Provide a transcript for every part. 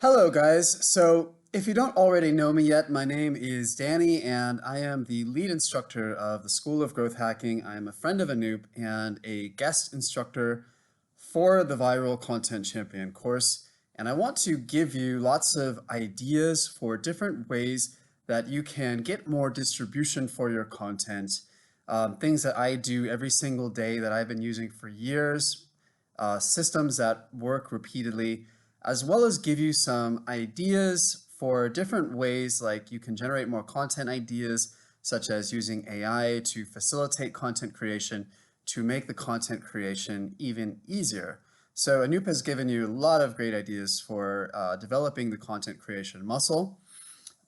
Hello guys, so if you don't already know me yet, my name is Danny and I am the lead instructor of the School of Growth Hacking. I am a friend of Anoop and a guest instructor for the Viral Content Champion course. And I want to give you lots of ideas for different ways that you can get more distribution for your content. Things that I do every single day that I've been using for years, systems that work repeatedly, as well as give you some ideas for different ways, like you can generate more content ideas, such as using AI to facilitate content creation to make the content creation even easier. So Anoop has given you a lot of great ideas for developing the content creation muscle.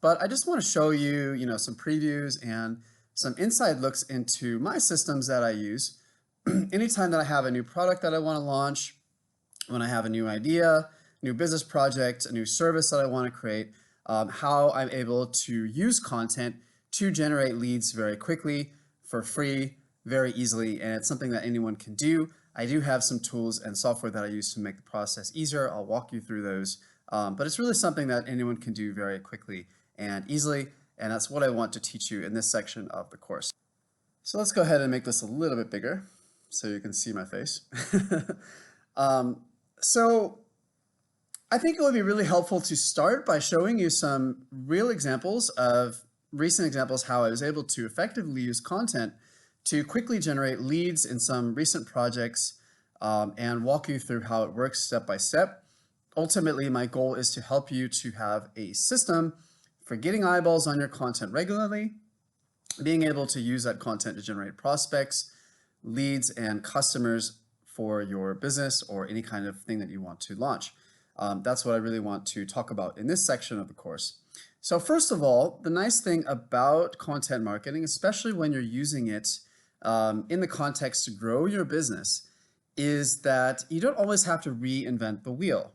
But I just want to show you, some previews and some inside looks into my systems that I use. Anytime that I have a new product that I want to launch, when I have a new idea, new business project, a new service that I want to create, how I'm able to use content to generate leads very quickly, for free, very easily, and it's something that anyone can do. I do have some tools and software that I use to make the process easier. I'll walk you through those, but it's really something that anyone can do very quickly and easily, and that's what I want to teach you in this section of the course. So let's go ahead and make this a little bit bigger so you can see my face. So I think it would be really helpful to start by showing you some real examples of recent examples how I was able to effectively use content to quickly generate leads in some recent projects and walk you through how it works step by step. Ultimately, my goal is to help you to have a system for getting eyeballs on your content regularly, being able to use that content to generate prospects, leads, and customers for your business or any kind of thing that you want to launch. That's what I really want to talk about in this section of the course. So first of all, the nice thing about content marketing, especially when you're using it in the context to grow your business, is that you don't always have to reinvent the wheel.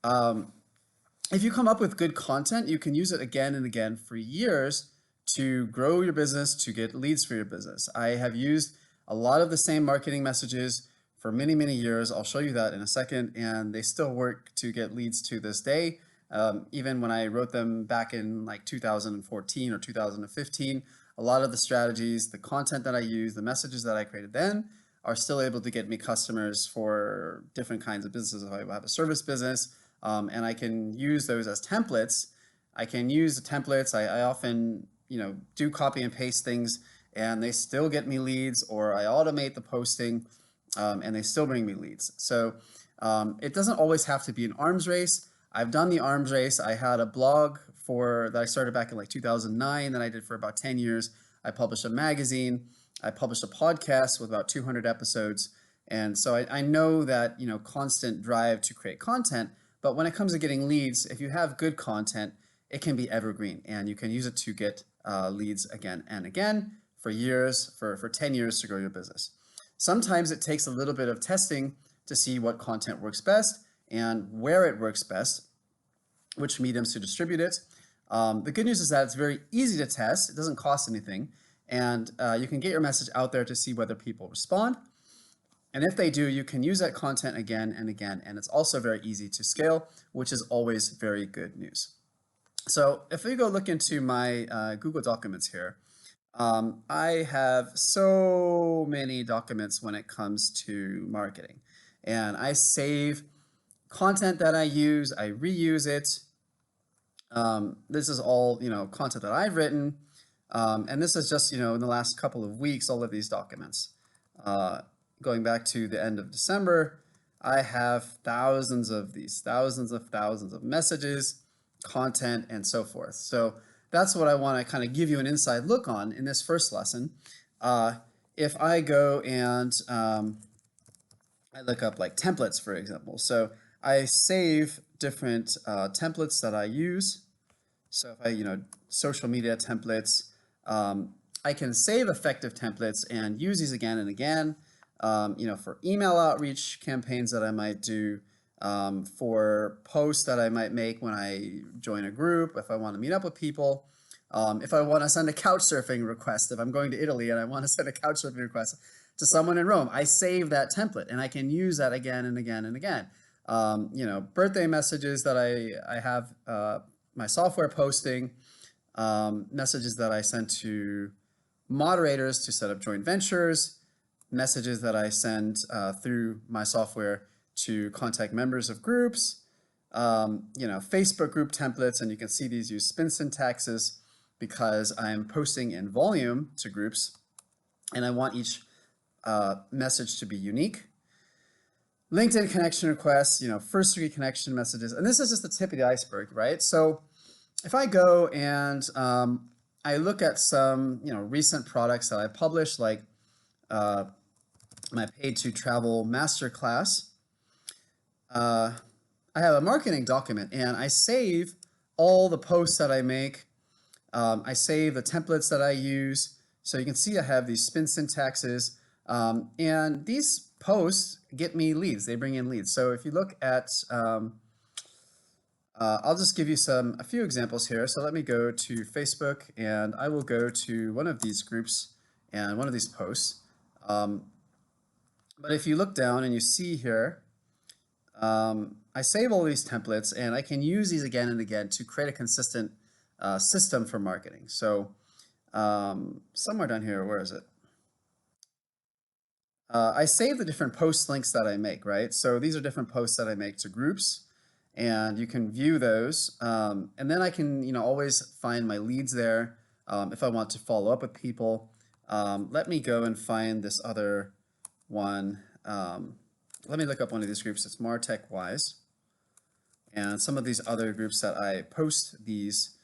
If you come up with good content, you can use it again and again for years to grow your business, to get leads for your business. I have used a lot of the same marketing messages for many, many years. I'll show you that in a second, and they still work to get leads to this day. Even when I wrote them back in like 2014 or 2015, a lot of the strategies, the content that I use, the messages that I created then are still able to get me customers for different kinds of businesses. If I have a service business, and I can use those as templates. I can use the templates. I often, do copy and paste things, and they still get me leads, or I automate the posting, and they still bring me leads. So it doesn't always have to be an arms race. I've done the arms race. I had a blog that I started back in like 2009 that I did for about 10 years. I published a magazine. I published a podcast with about 200 episodes. And so I know that, constant drive to create content. But when it comes to getting leads, if you have good content, it can be evergreen, and you can use it to get leads again and again for years, for 10 years to grow your business. Sometimes it takes a little bit of testing to see what content works best and where it works best, which mediums to distribute it. The good news is that it's very easy to test. It doesn't cost anything, and you can get your message out there to see whether people respond. And if they do, you can use that content again and again, and it's also very easy to scale, which is always very good news. So if we go look into my Google Documents here, I have so many documents when it comes to marketing, and I save content that I use, I reuse it. This is all, content that I've written, and this is just, in the last couple of weeks, all of these documents. Going back to the end of December, I have thousands of these, thousands of messages, content, and so forth. So that's what I want to kind of give you an inside look on in this first lesson. If I go and I look up like templates, for example. So I save different templates that I use. So if I, social media templates, I can save effective templates and use these again and again. For email outreach campaigns that I might do, for posts that I might make when I join a group, if I want to meet up with people, if I want to send a couch surfing request, if I'm going to Italy and I want to send a couch surfing request to someone in Rome, I save that template and I can use that again and again and again. birthday messages that I have my software posting, messages that I send to moderators to set up joint ventures, messages that I send through my software to contact members of groups, Facebook group templates, and you can see these use spin syntaxes because I'm posting in volume to groups and I want each message to be unique. LinkedIn connection requests, first degree connection messages, and this is just the tip of the iceberg, right? So if I go and I look at some, recent products that I published, like my Paid to Travel Masterclass, I have a marketing document and I save all the posts that I make. I save the templates that I use. So you can see I have these spin syntaxes, and these posts get me leads. They bring in leads. So if you look at, I'll just give you a few examples here. So let me go to Facebook and I will go to one of these groups and one of these posts. But if you look down and you see here, I save all these templates and I can use these again and again to create a consistent system for marketing. So somewhere down here, where is it? I save the different post links that I make, right? So these are different posts that I make to groups and you can view those. And then I can, always find my leads there if I want to follow up with people. Let me go and find this other one. Let me look up one of these groups. It's MarTech Wise. And some of these other groups that I post these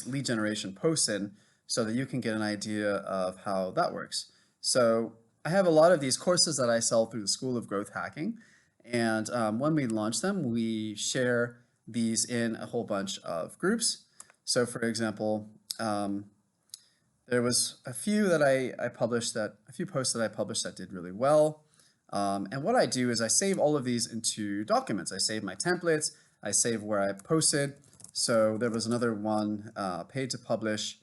lead generation posts in so that you can get an idea of how that works. So I have a lot of these courses that I sell through the School of Growth Hacking. And when we launch them, we share these in a whole bunch of groups. So for example, there was a few that I published a few posts that I published that did really well. And what I do is I save all of these into documents. I save my templates, I save where I posted. So there was another one, paid to publish.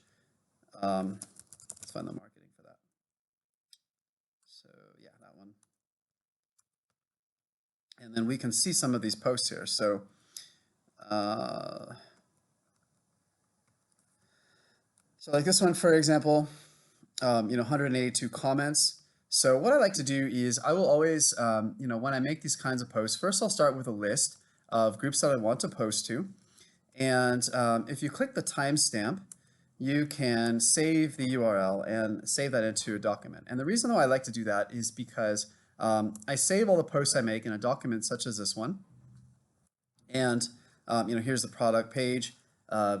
Let's find the marketing for that. So yeah, that one. And then we can see some of these posts here. So like this one, for example, 182 comments. So what I like to do is I will always, when I make these kinds of posts, first I'll start with a list of groups that I want to post to. And if you click the timestamp, you can save the URL and save that into a document. And the reason why I like to do that is because I save all the posts I make in a document such as this one. And here's the product page,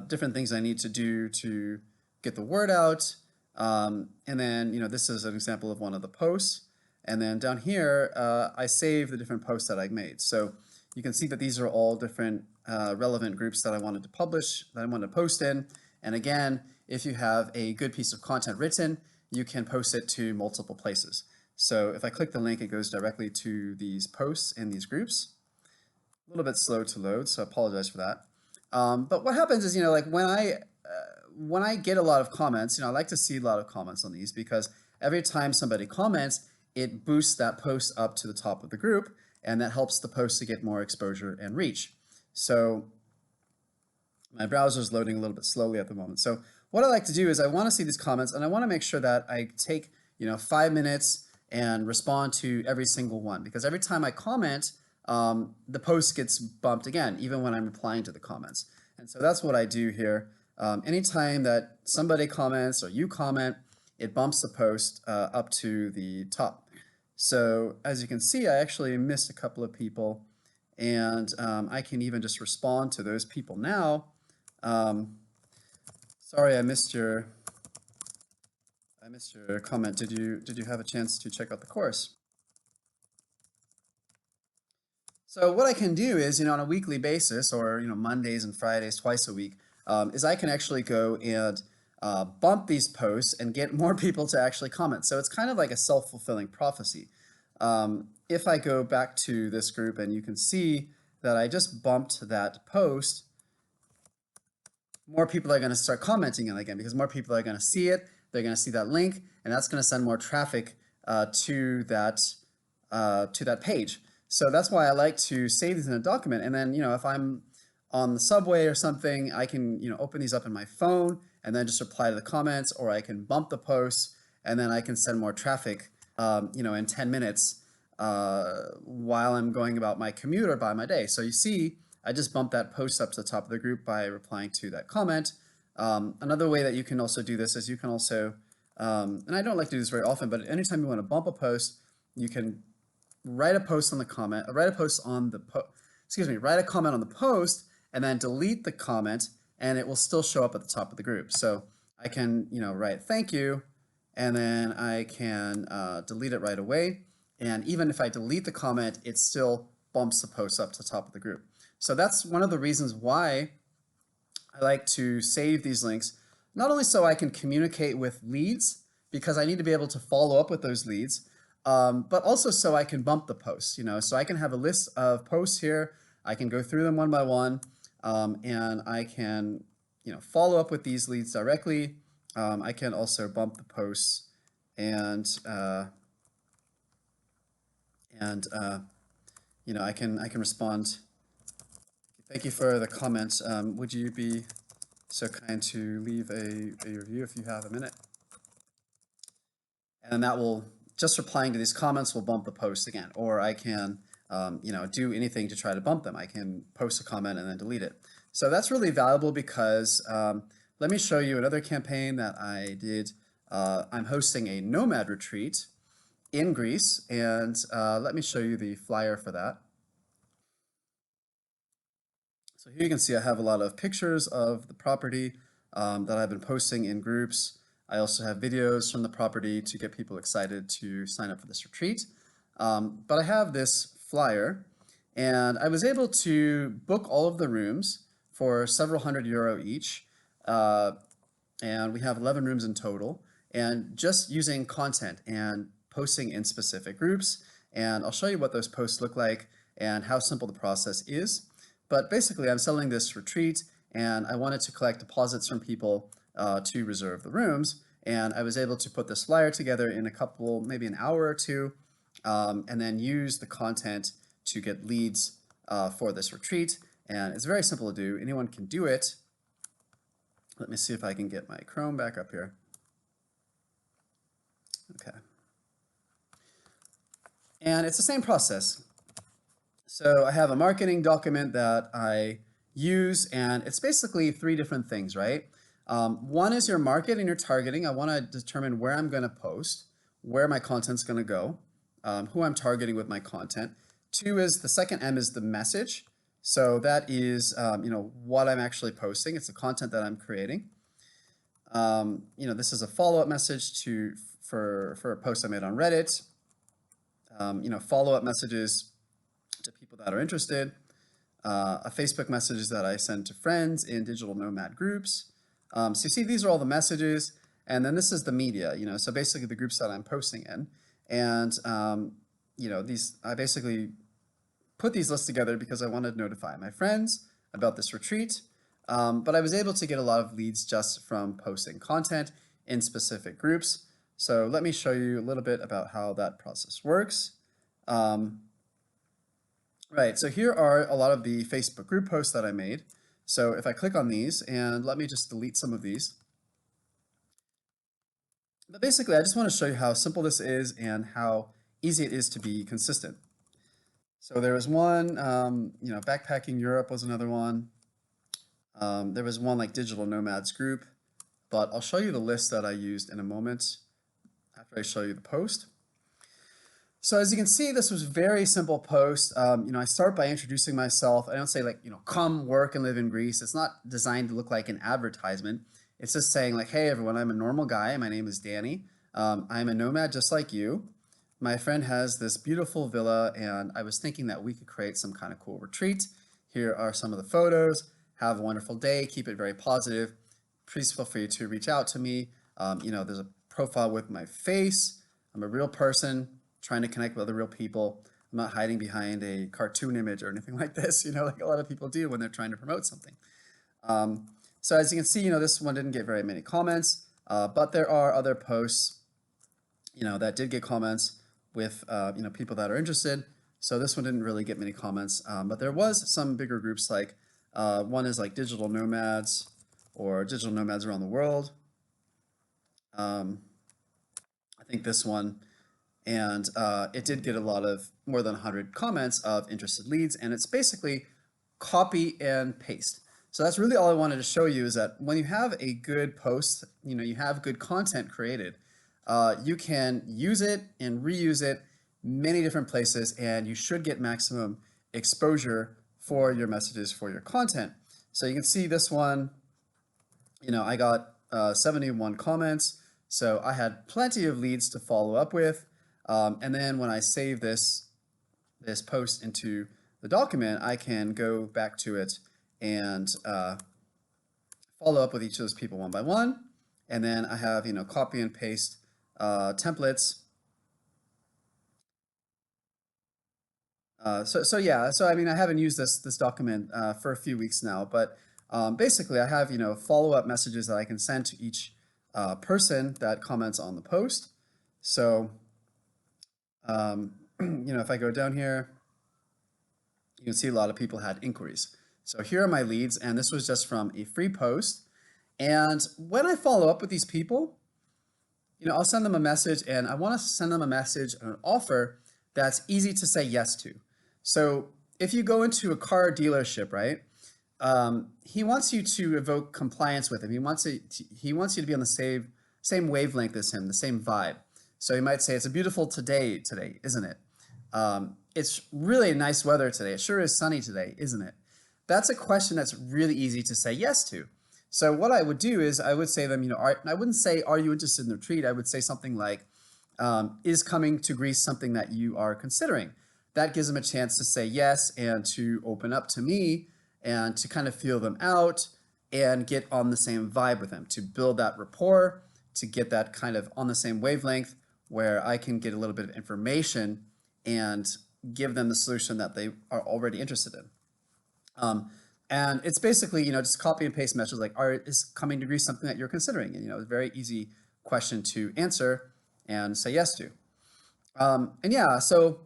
different things I need to do to get the word out. And then, this is an example of one of the posts. And then down here, I save the different posts that I made. So you can see that these are all different relevant groups that I wanted to publish, that I wanted to post in. And again, if you have a good piece of content written, you can post it to multiple places. So if I click the link, it goes directly to these posts in these groups. A little bit slow to load, so I apologize for that. But what happens is, like when I get a lot of comments, I like to see a lot of comments on these because every time somebody comments, it boosts that post up to the top of the group, and that helps the post to get more exposure and reach. So my browser is loading a little bit slowly at the moment. So what I like to do is I want to see these comments and I want to make sure that I take 5 minutes and respond to every single one, because every time I comment, the post gets bumped again, even when I'm replying to the comments. And so that's what I do here. Anytime that somebody comments or you comment, it bumps the post up to the top. So as you can see, I actually missed a couple of people, and I can even just respond to those people now. Sorry, I missed your comment. Did you have a chance to check out the course? So what I can do is, on a weekly basis, or Mondays and Fridays, twice a week, is I can actually go and bump these posts and get more people to actually comment. So it's kind of like a self-fulfilling prophecy. If I go back to this group and you can see that I just bumped that post, more people are going to start commenting on it again because more people are going to see it. They're going to see that link, and that's going to send more traffic to that to that page. So that's why I like to save these in a document. And then, if I'm on the subway or something, I can, open these up in my phone and then just reply to the comments, or I can bump the posts and then I can send more traffic, in 10 minutes while I'm going about my commute or by my day. So you see, I just bumped that post up to the top of the group by replying to that comment. Another way that you can also do this is you can also, and I don't like to do this very often, but anytime you want to bump a post, you can write a post on the comment, write a post on the write a comment on the post, and then delete the comment, and it will still show up at the top of the group. So I can, write thank you, and then I can delete it right away. And even if I delete the comment, it still bumps the post up to the top of the group. So that's one of the reasons why I like to save these links, not only so I can communicate with leads, because I need to be able to follow up with those leads, but also so I can bump the posts, so I can have a list of posts here. I can go through them one by one, and I can, follow up with these leads directly. I can also bump the posts and I can respond. Thank you for the comment. Would you be so kind to leave a review if you have a minute? And that will, just replying to these comments will bump the post again. Or I can, do anything to try to bump them. I can post a comment and then delete it. So that's really valuable because let me show you another campaign that I did. I'm hosting a nomad retreat in Greece, and let me show you the flyer for that. So here you can see I have a lot of pictures of the property that I've been posting in groups. I also have videos from the property to get people excited to sign up for this retreat. But I have this flyer, and I was able to book all of the rooms for several €100 each. And we have 11 rooms in total, and just using content and posting in specific groups. And I'll show you what those posts look like and how simple the process is. But basically, I'm selling this retreat, and I wanted to collect deposits from people to reserve the rooms. And I was able to put this flyer together in maybe an hour or two, and then use the content to get leads for this retreat. And it's very simple to do. Anyone can do it. Let me see if I can get my Chrome back up here. Okay. And it's the same process. So I have a marketing document that I use, and it's basically 3 different things, right? One is your market and your targeting. I want to determine where I'm going to post, where my content's going to go, who I'm targeting with my content. 2 is, the second M is the message. So that is, what I'm actually posting. It's the content that I'm creating. This is a follow-up message for a post I made on Reddit. Follow-up messages to people that are interested, a Facebook messages that I send to friends in digital nomad groups. So you see, these are all the messages, and then this is the media, so basically the groups that I'm posting in. And, I basically put these lists together because I wanted to notify my friends about this retreat, but I was able to get a lot of leads just from posting content in specific groups. So let me show you a little bit about how that process works. Right, so here are a lot of the Facebook group posts that I made. So if I click on these, and let me just delete some of these. But basically, I just want to show you how simple this is and how easy it is to be consistent. So there was one, Backpacking Europe was another one. There was one like Digital Nomads group, but I'll show you the list that I used in a moment after I show you the post. So as you can see, this was a very simple post. I start by introducing myself. I don't say come work and live in Greece. It's not designed to look like an advertisement. It's just saying hey everyone, I'm a normal guy. My name is Danny. I'm a nomad just like you. My friend has this beautiful villa, and I was thinking that we could create some kind of cool retreat. Here are some of the photos. Have a wonderful day. Keep it very positive. Please feel free to reach out to me. There's a profile with my face. I'm a real person trying to connect with other real people. I'm not hiding behind a cartoon image or anything like this, like a lot of people do when they're trying to promote something. So as you can see, this one didn't get very many comments, but there are other posts, that did get comments. with people that are interested. So this one didn't really get many comments, but there was some bigger groups like one is like digital nomads or digital nomads around the world. I think this one, and it did get a lot of more than 100 comments of interested leads, and it's basically copy and paste. So that's really all I wanted to show you, is that when you have a good post, you have good content created, you can use it and reuse it many different places, and you should get maximum exposure for your messages, for your content. So you can see this one, I got 71 comments, so I had plenty of leads to follow up with. And then when I save this post into the document, I can go back to it and follow up with each of those people one by one. And then I have, copy and paste templates. So I mean, I haven't used this document for a few weeks now, but basically I have, follow-up messages that I can send to each person that comments on the post. So, if I go down here, you can see a lot of people had inquiries. So here are my leads, and this was just from a free post. And when I follow up with these people, I'll send them a message, and I want to send them a message, an offer that's easy to say yes to. So if you go into a car dealership, right, he wants you to evoke compliance with him. He wants you to be on the same wavelength as him, the same vibe. So he might say, "It's a beautiful today, isn't it? It's really nice weather today. It sure is sunny today, isn't it?" That's a question that's really easy to say yes to. So what I would do is I would say to them, I wouldn't say, "Are you interested in the retreat?" I would say something like, "Is coming to Greece something that you are considering?" That gives them a chance to say yes and to open up to me and to kind of feel them out and get on the same vibe with them, to build that rapport, to get that kind of on the same wavelength where I can get a little bit of information and give them the solution that they are already interested in. And it's basically, just copy and paste messages like, is coming to Greece something that you're considering? And, it's a very easy question to answer and say yes to. And yeah, so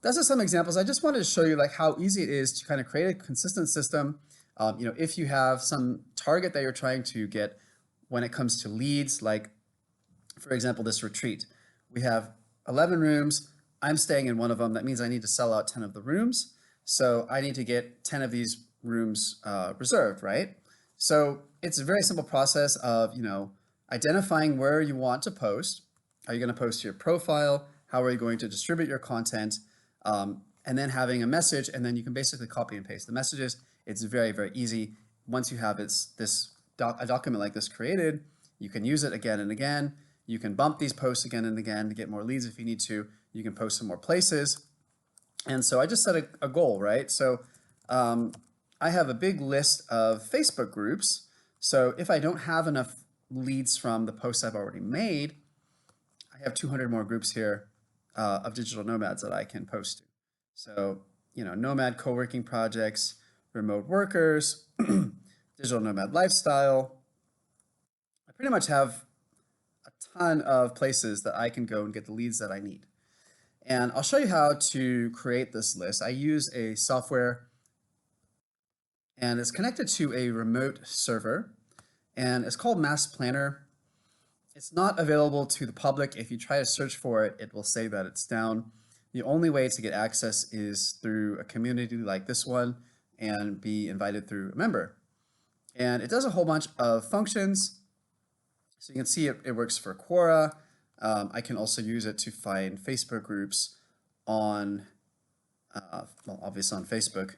that's just some examples. I just wanted to show you like how easy it is to kind of create a consistent system. If you have some target that you're trying to get when it comes to leads, like for example, this retreat, we have 11 rooms. I'm staying in one of them. That means I need to sell out 10 of the rooms. So I need to get 10 of these rooms reserved, right? So it's a very simple process of, identifying where you want to post. Are you going to post to your profile? How are you going to distribute your content? And then having a message, and then you can basically copy and paste the messages. It's very, very easy. Once you have a document like this created, you can use it again and again. You can bump these posts again and again to get more leads if you need to. You can post in more places. And so I just set a goal, right? So I have a big list of Facebook groups. So if I don't have enough leads from the posts I've already made, I have 200 more groups here of digital nomads that I can post to. So, nomad co-working projects, remote workers, digital nomad lifestyle. I pretty much have a ton of places that I can go and get the leads that I need. And I'll show you how to create this list. I use a software, and it's connected to a remote server, and it's called Mass Planner. It's not available to the public. If you try to search for it, it will say that it's down. The only way to get access is through a community like this one and be invited through a member. And it does a whole bunch of functions. So you can see it works for Quora. I can also use it to find Facebook groups on, obviously on Facebook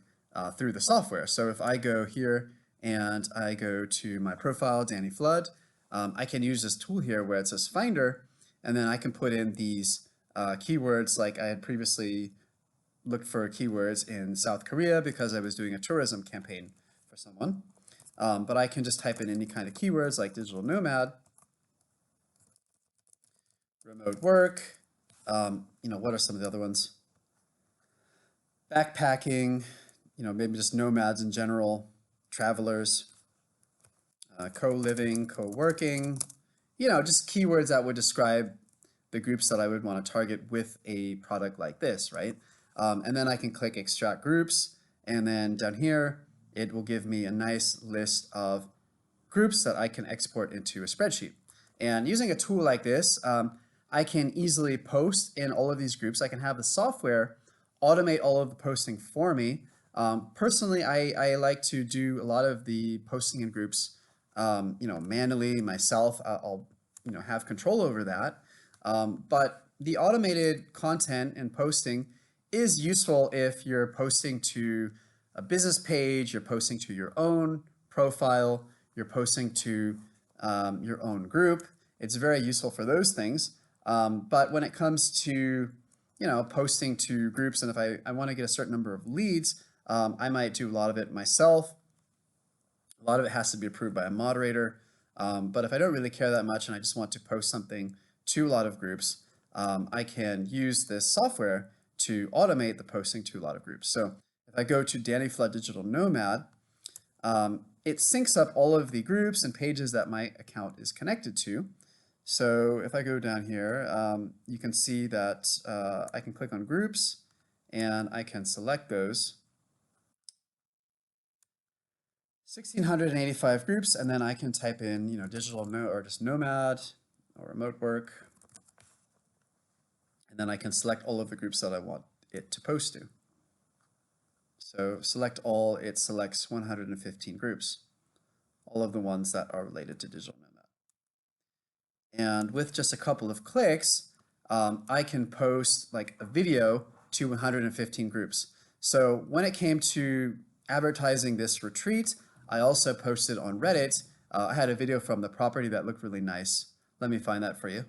through the software. So if I go here and I go to my profile, Danny Flood, I can use this tool here where it says Finder, and then I can put in these keywords. Like I had previously looked for keywords in South Korea because I was doing a tourism campaign for someone. But I can just type in any kind of keywords like digital nomad, remote work, what are some of the other ones? Backpacking, maybe just nomads in general, travelers, co-living, co-working, just keywords that would describe the groups that I would want to target with a product like this, right? And then I can click extract groups, and then down here, it will give me a nice list of groups that I can export into a spreadsheet. And using a tool like this, I can easily post in all of these groups. I can have the software automate all of the posting for me. Personally, I like to do a lot of the posting in groups, manually myself. I'll have control over that. But the automated content and posting is useful if you're posting to a business page, you're posting to your own profile, you're posting to your own group. It's very useful for those things. But when it comes to posting to groups, and if I want to get a certain number of leads, I might do a lot of it myself. A lot of it has to be approved by a moderator. But if I don't really care that much and I just want to post something to a lot of groups, I can use this software to automate the posting to a lot of groups. So if I go to Danny Flood Digital Nomad, it syncs up all of the groups and pages that my account is connected to. So if I go down here, you can see that I can click on groups and I can select those. 1,685 groups, and then I can type in, digital or just nomad or remote work. And then I can select all of the groups that I want it to post to. So select all, it selects 115 groups, all of the ones that are related to digital nomad. And with just a couple of clicks, I can post like a video to 115 groups. So when it came to advertising this retreat, I also posted on Reddit. I had a video from the property that looked really nice. Let me find that for you.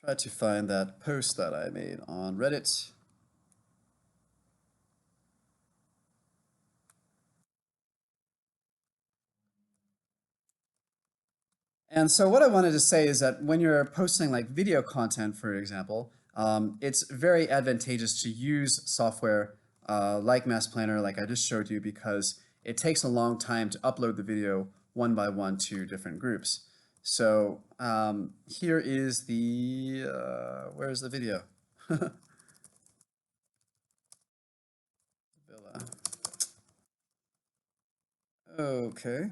Try to find that post that I made on Reddit. And so what I wanted to say is that when you're posting like video content, for example, it's very advantageous to use software like Mass Planner, like I just showed you, because it takes a long time to upload the video one by one to different groups. So here is the, where's the video? Villa. Okay.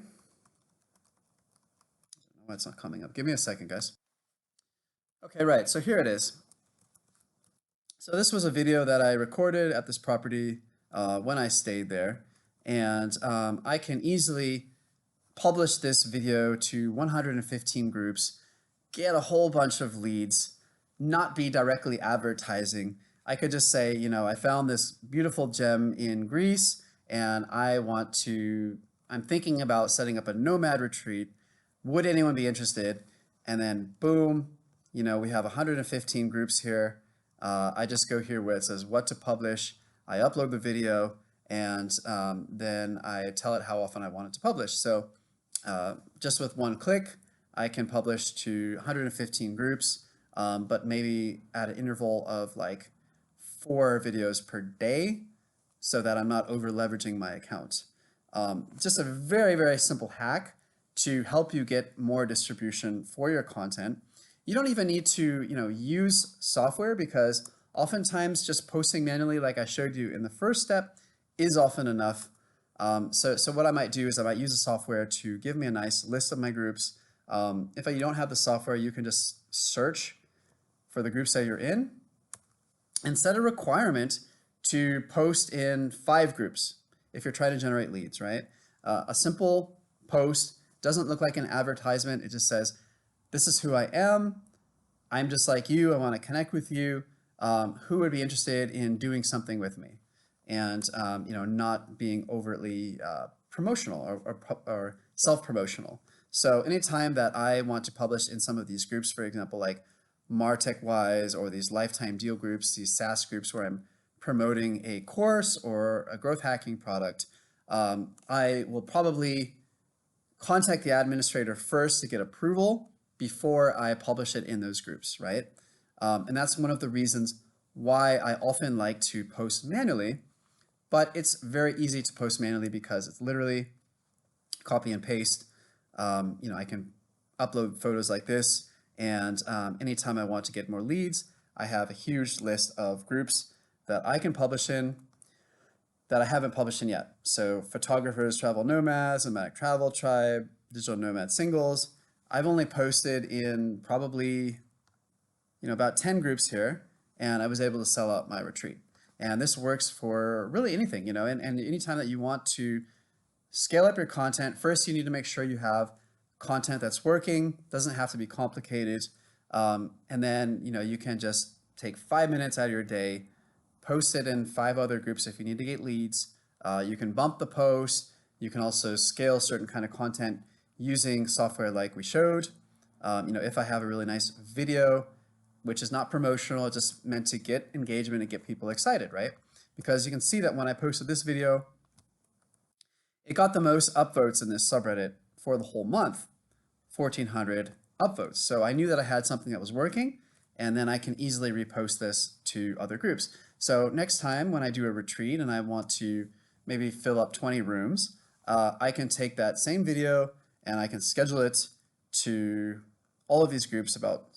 Why it's not coming up. Give me a second, guys. Okay, right, so here it is. So this was a video that I recorded at this property when I stayed there, and I can easily publish this video to 115 groups, get a whole bunch of leads, not be directly advertising. I could just say, I found this beautiful gem in Greece and I'm thinking about setting up a nomad retreat. Would anyone be interested? And then boom, we have 115 groups here. I just go here where it says what to publish. I upload the video, and then I tell it how often I want it to publish. So just with one click, I can publish to 115 groups, but maybe at an interval of like 4 videos per day so that I'm not over leveraging my account. Just a very, very simple hack to help you get more distribution for your content. You don't even need to, use software, because oftentimes just posting manually, like I showed you in the first step, is often enough. So what I might do is I might use the software to give me a nice list of my groups. If you don't have the software, you can just search for the groups that you're in and set a requirement to post in 5 groups if you're trying to generate leads, right? A simple post doesn't look like an advertisement. It just says, this is who I am. I'm just like you. I want to connect with you. Who would be interested in doing something with me? And not being overtly promotional or self-promotional. So anytime that I want to publish in some of these groups, for example, like MarTechWise or these lifetime deal groups, these SaaS groups where I'm promoting a course or a growth hacking product, I will probably contact the administrator first to get approval before I publish it in those groups, right? And that's one of the reasons why I often like to post manually, but it's very easy to post manually because it's literally copy and paste. I can upload photos like this And anytime I want to get more leads, I have a huge list of groups that I can publish in that I haven't published in yet. So photographers, travel nomads, nomadic travel tribe, digital nomad singles. I've only posted in probably about 10 groups here, and I was able to sell out my retreat. And this works for really anything, and anytime that you want to scale up your content, first you need to make sure you have content that's working, doesn't have to be complicated. And then, you can just take 5 minutes out of your day, post it in 5 other groups if you need to get leads. You can bump the post. You can also scale certain kind of content using software like we showed. If I have a really nice video, which is not promotional, it's just meant to get engagement and get people excited, right? Because you can see that when I posted this video, it got the most upvotes in this subreddit for the whole month, 1,400 upvotes. So I knew that I had something that was working, and then I can easily repost this to other groups. So next time when I do a retreat and I want to maybe fill up 20 rooms, I can take that same video and I can schedule it to all of these groups, about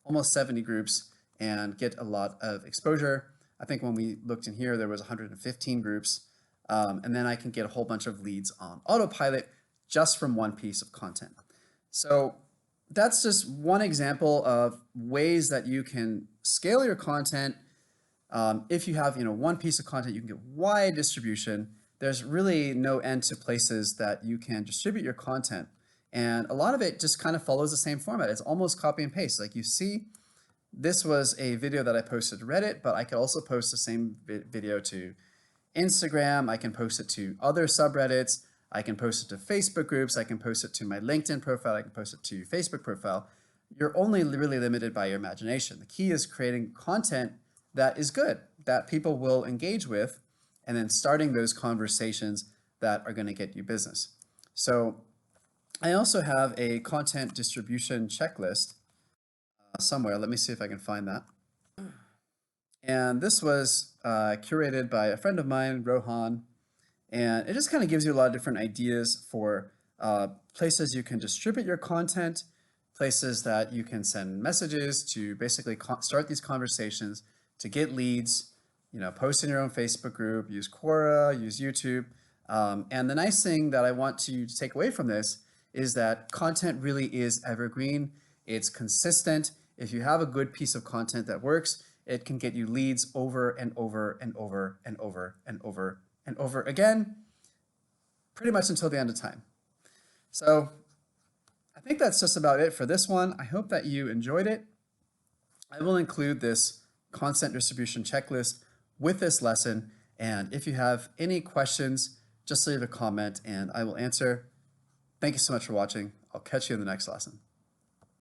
almost 70 groups, and get a lot of exposure. I think when we looked in here, there was 115 groups. And then I can get a whole bunch of leads on autopilot just from one piece of content. So that's just one example of ways that you can scale your content. If you have one piece of content, you can get wide distribution. There's really no end to places that you can distribute your content. And a lot of it just kind of follows the same format. It's almost copy and paste. Like you see, this was a video that I posted to Reddit, but I could also post the same video to Instagram. I can post it to other subreddits. I can post it to Facebook groups. I can post it to my LinkedIn profile. I can post it to your Facebook profile. You're only really limited by your imagination. The key is creating content that is good, that people will engage with, and then starting those conversations that are going to get you business. So I also have a content distribution checklist somewhere. Let me see if I can find that. And this was curated by a friend of mine, Rohan, and it just kind of gives you a lot of different ideas for places you can distribute your content, places that you can send messages to basically start these conversations, to get leads, post in your own Facebook group, use Quora, use YouTube. And the nice thing that I want you to take away from this is that content really is evergreen. It's consistent. If you have a good piece of content that works, it can get you leads over and over and over and over and over and over again, pretty much until the end of time. So I think that's just about it for this one. I hope that you enjoyed it. I will include this content distribution checklist with this lesson. And if you have any questions, just leave a comment and I will answer. Thank you so much for watching. I'll catch you in the next lesson.